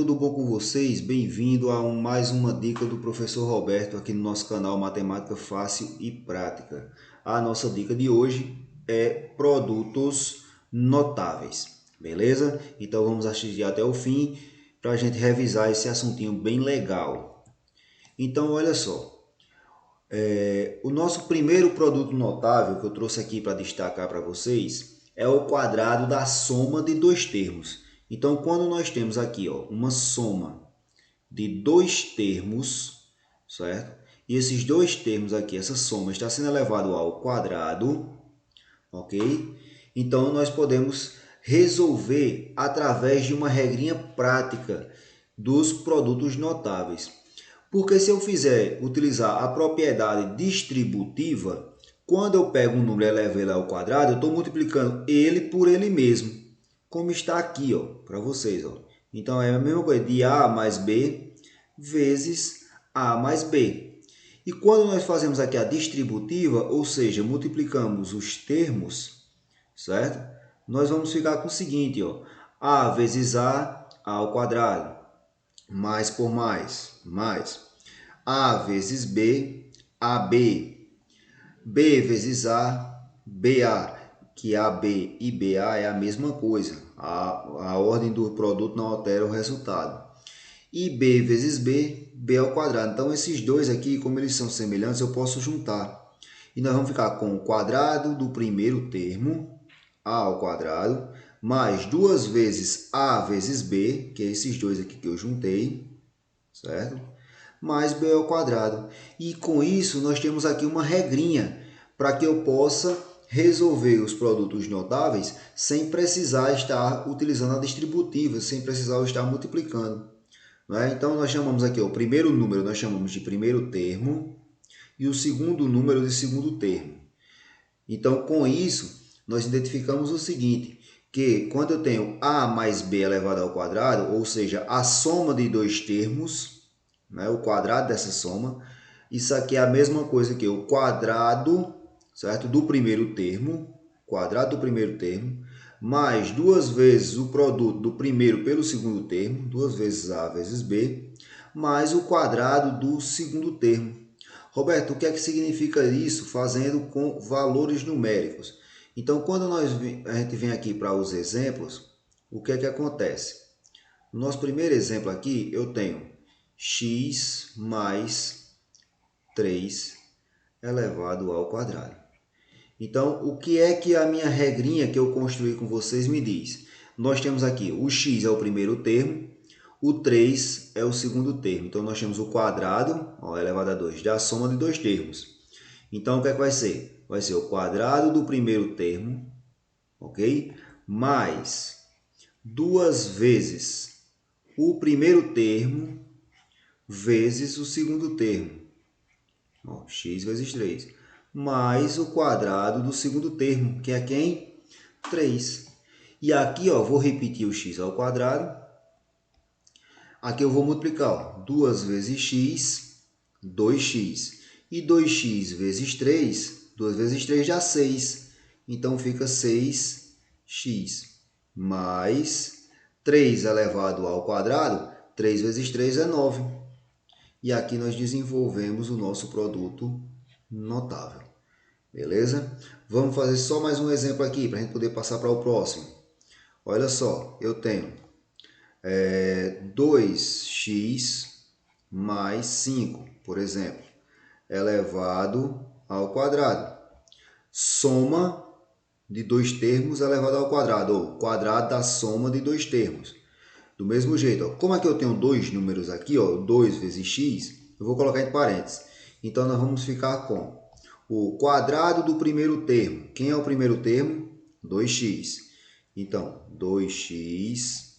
Tudo bom com vocês? Bem-vindo a mais uma dica do professor Roberto aqui no nosso canal Matemática Fácil e Prática. A nossa dica de hoje é produtos notáveis, beleza? Então vamos assistir até o fim para a gente revisar esse assuntinho bem legal. Então olha só, o nosso primeiro produto notável que eu trouxe aqui para destacar para vocês é o quadrado da soma de dois termos. Então quando nós temos aqui uma soma de dois termos, certo? E esses dois termos aqui, essa soma está sendo elevado ao quadrado, ok? Então nós podemos resolver através de uma regrinha prática dos produtos notáveis. Porque se eu utilizar a propriedade distributiva, quando eu pego um número e elevo ele ao quadrado, eu estou multiplicando ele por ele mesmo, como está aqui, para vocês. Então é a mesma coisa de A mais B vezes A mais B. E quando nós fazemos aqui a distributiva, ou seja, multiplicamos os termos, certo? Nós vamos ficar com o seguinte, A vezes A ao quadrado, mais por mais. A vezes B, AB. B vezes A, BA, que AB e BA é a mesma coisa. A ordem do produto não altera o resultado. E B vezes B, B ao quadrado. Então, esses dois aqui, como eles são semelhantes, eu posso juntar. E nós vamos ficar com o quadrado do primeiro termo, A ao quadrado, mais duas vezes A vezes B, que é esses dois aqui que eu juntei, certo? Mais B ao quadrado. E com isso, nós temos aqui uma regrinha para que eu possa resolver os produtos notáveis sem precisar estar utilizando a distributiva, sem precisar estar multiplicando. Então, nós chamamos aqui o primeiro número, nós chamamos de primeiro termo e o segundo número de segundo termo. Então, com isso, nós identificamos o seguinte, que quando eu tenho A mais B elevado ao quadrado, ou seja, a soma de dois termos, o quadrado dessa soma, isso aqui é a mesma coisa que o quadrado, certo? Do primeiro termo, quadrado do primeiro termo, mais duas vezes o produto do primeiro pelo segundo termo, duas vezes A vezes B, mais o quadrado do segundo termo. Roberto, o que é que significa isso fazendo com valores numéricos? Então, quando a gente vem aqui para os exemplos, o que é que acontece? No nosso primeiro exemplo aqui, eu tenho x mais 3 elevado ao quadrado. Então, o que é que a minha regrinha que eu construí com vocês me diz? Nós temos aqui o x é o primeiro termo, o 3 é o segundo termo. Então, nós temos o quadrado elevado a 2 da soma de dois termos. Então, o que é que vai ser? Vai ser o quadrado do primeiro termo, ok? Mais duas vezes o primeiro termo vezes o segundo termo. X vezes 3. Mais o quadrado do segundo termo, que é quem? 3. E aqui, vou repetir o x ao quadrado. Aqui eu vou multiplicar 2 vezes x, 2x. E 2x vezes 3, 2 vezes 3 dá 6. Então fica 6x. Mais 3 elevado ao quadrado, 3 vezes 3 é 9. E aqui nós desenvolvemos o nosso produto notável. Beleza? Vamos fazer só mais um exemplo aqui para a gente poder passar para o próximo. Olha só, eu tenho 2x mais 5, por exemplo, elevado ao quadrado. Soma de dois termos elevado ao quadrado, ou quadrado da soma de dois termos. Do mesmo jeito, como é que eu tenho dois números aqui, 2 vezes x, eu vou colocar entre parênteses. Então, nós vamos ficar com o quadrado do primeiro termo. Quem é o primeiro termo? 2x. Então, 2x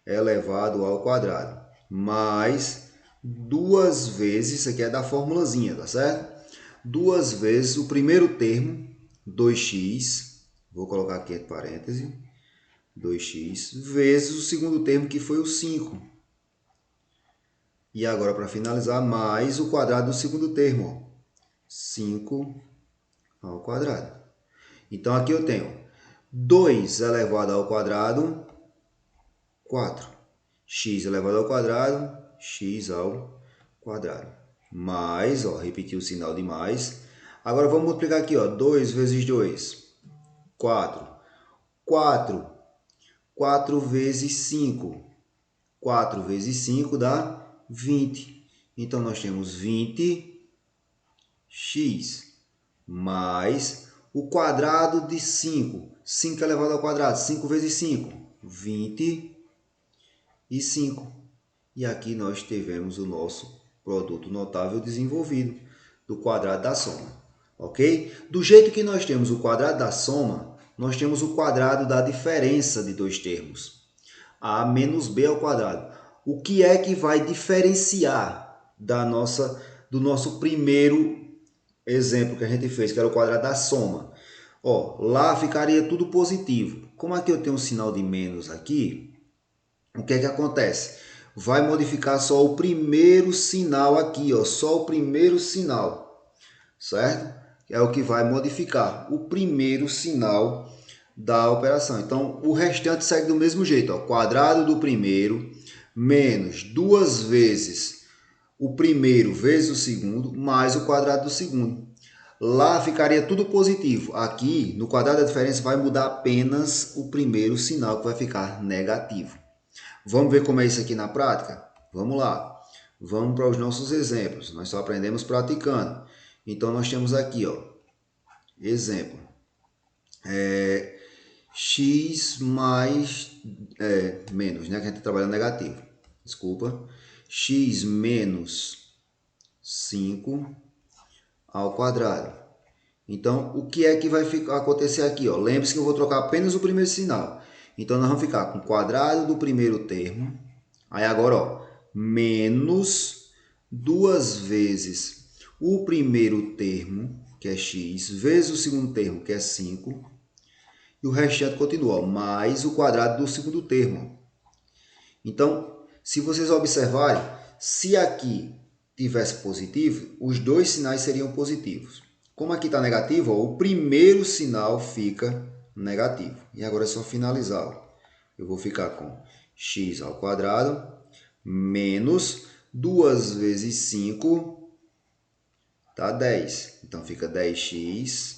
elevado ao quadrado. Mais duas vezes, isso aqui é da formulazinha, tá certo? Duas vezes o primeiro termo, 2x, vou colocar aqui entre parênteses, 2x, vezes o segundo termo, que foi o 5. E agora, para finalizar, mais o quadrado do segundo termo, 5 ao quadrado. Então, aqui eu tenho 2 elevado ao quadrado, 4. x elevado ao quadrado, x ao quadrado. Mais, ó, repetir o sinal de mais. Agora vamos multiplicar aqui, ó, 2 vezes 2, 4. 4 vezes 5. 4 vezes 5 dá 20. Então, nós temos 20x mais o quadrado de 5. 5 elevado ao quadrado. 5 vezes 5. 25. E aqui nós tivemos o nosso produto notável desenvolvido do quadrado da soma. Ok? Do jeito que nós temos o quadrado da soma, nós temos o quadrado da diferença de dois termos. A menos b ao quadrado. O que é que vai diferenciar do nosso primeiro exemplo que a gente fez, que era o quadrado da soma? Ó, lá ficaria tudo positivo. Como aqui eu tenho um sinal de menos aqui, o que é que acontece? Vai modificar só o primeiro sinal aqui, ó, só o primeiro sinal, certo? É o que vai modificar o primeiro sinal da operação. Então, o restante segue do mesmo jeito, ó, quadrado do primeiro menos 2 vezes o primeiro vezes o segundo, mais o quadrado do segundo. Lá ficaria tudo positivo. Aqui, no quadrado da diferença, vai mudar apenas o primeiro sinal, que vai ficar negativo. Vamos ver como é isso aqui na prática? Vamos lá. Vamos para os nossos exemplos. Nós só aprendemos praticando. Então, nós temos aqui, ó, exemplo. X mais, menos, né? Que a gente trabalha negativo. Desculpa. X menos 5 ao quadrado. Então, o que é que vai acontecer aqui? Lembre-se que eu vou trocar apenas o primeiro sinal. Então, nós vamos ficar com o quadrado do primeiro termo. Aí agora, ó, menos 2 vezes o primeiro termo, que é x, vezes o segundo termo, que é 5. E o restante continua, ó, mais o quadrado do segundo termo. Então, se vocês observarem, se aqui tivesse positivo, os dois sinais seriam positivos. Como aqui está negativo, ó, o primeiro sinal fica negativo. E agora é só finalizar. Ó. Eu vou ficar com x ao quadrado menos 2 vezes 5 dá 10. Então, fica 10x,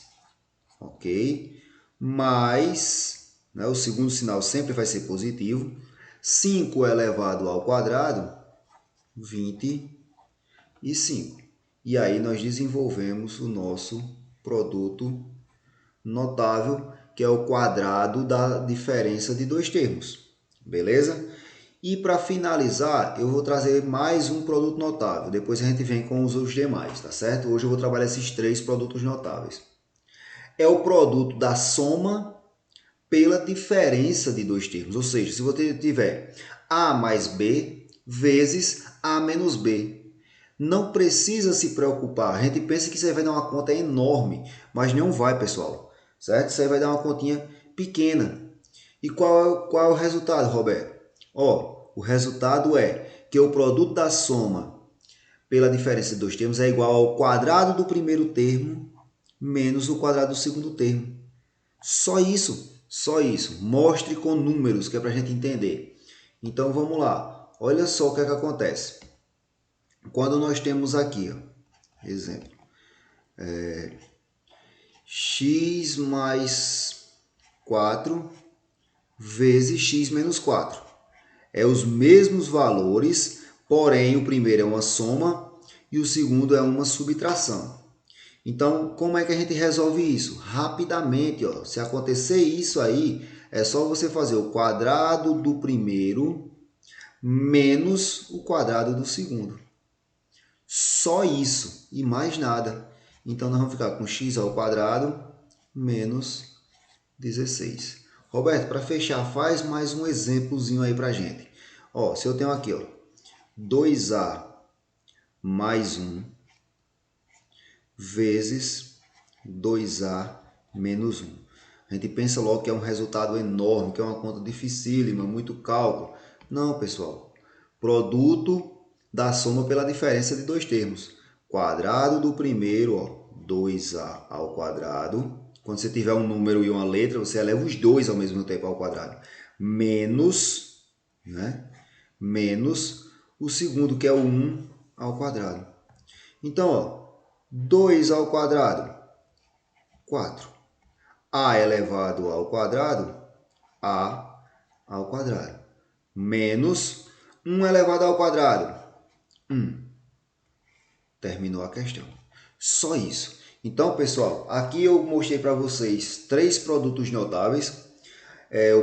ok? Mais, né, o segundo sinal sempre vai ser positivo. 5 elevado ao quadrado, 25. E aí nós desenvolvemos o nosso produto notável, que é o quadrado da diferença de dois termos. Beleza? E para finalizar, eu vou trazer mais um produto notável. Depois a gente vem com os demais, tá certo? Hoje eu vou trabalhar esses 3 produtos notáveis. É o produto da soma pela diferença de dois termos. Ou seja, se você tiver A mais B vezes A menos B. Não precisa se preocupar. A gente pensa que isso aí vai dar uma conta enorme, mas não vai, pessoal. Certo? Isso aí vai dar uma continha pequena. E qual é o resultado, Roberto? Ó, o resultado é que o produto da soma pela diferença de dois termos é igual ao quadrado do primeiro termo menos o quadrado do segundo termo. Só isso, só isso. Mostre com números, que é para a gente entender. Então, vamos lá. Olha só o que é que acontece. Quando nós temos aqui, ó, exemplo, x mais 4 vezes x menos 4. É os mesmos valores, porém o primeiro é uma soma e o segundo é uma subtração. Então, como é que a gente resolve isso? Rapidamente, ó, se acontecer isso aí, é só você fazer o quadrado do primeiro menos o quadrado do segundo. Só isso e mais nada. Então, nós vamos ficar com x ao quadrado menos 16. Roberto, para fechar, faz mais um exemplozinho aí para a gente. Ó, se eu tenho aqui, ó, 2a mais 1 vezes 2a menos 1. A gente pensa logo que é um resultado enorme, que é uma conta dificílima, muito cálculo. Não, pessoal. Produto da soma pela diferença de dois termos. Quadrado do primeiro, ó, 2a ao quadrado. Quando você tiver um número e uma letra, você eleva os dois ao mesmo tempo ao quadrado. Menos, né? menos o segundo, que é o 1 ao quadrado. Então, ó, 2 ao quadrado, 4. A elevado ao quadrado, A ao quadrado. Menos 1 elevado ao quadrado, 1. Terminou a questão. Só isso. Então, pessoal, aqui eu mostrei para vocês 3 produtos notáveis.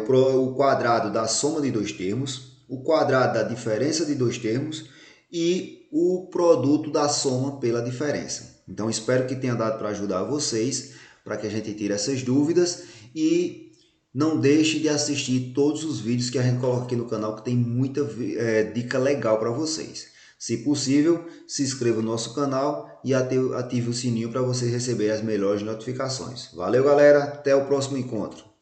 O quadrado da soma de 2 termos, o quadrado da diferença de 2 termos e o produto da soma pela diferença. Então, espero que tenha dado para ajudar vocês, para que a gente tire essas dúvidas, e não deixe de assistir todos os vídeos que a gente coloca aqui no canal, que tem muita dica legal para vocês. Se possível, se inscreva no nosso canal e ative o sininho para você receber as melhores notificações. Valeu, galera! Até o próximo encontro!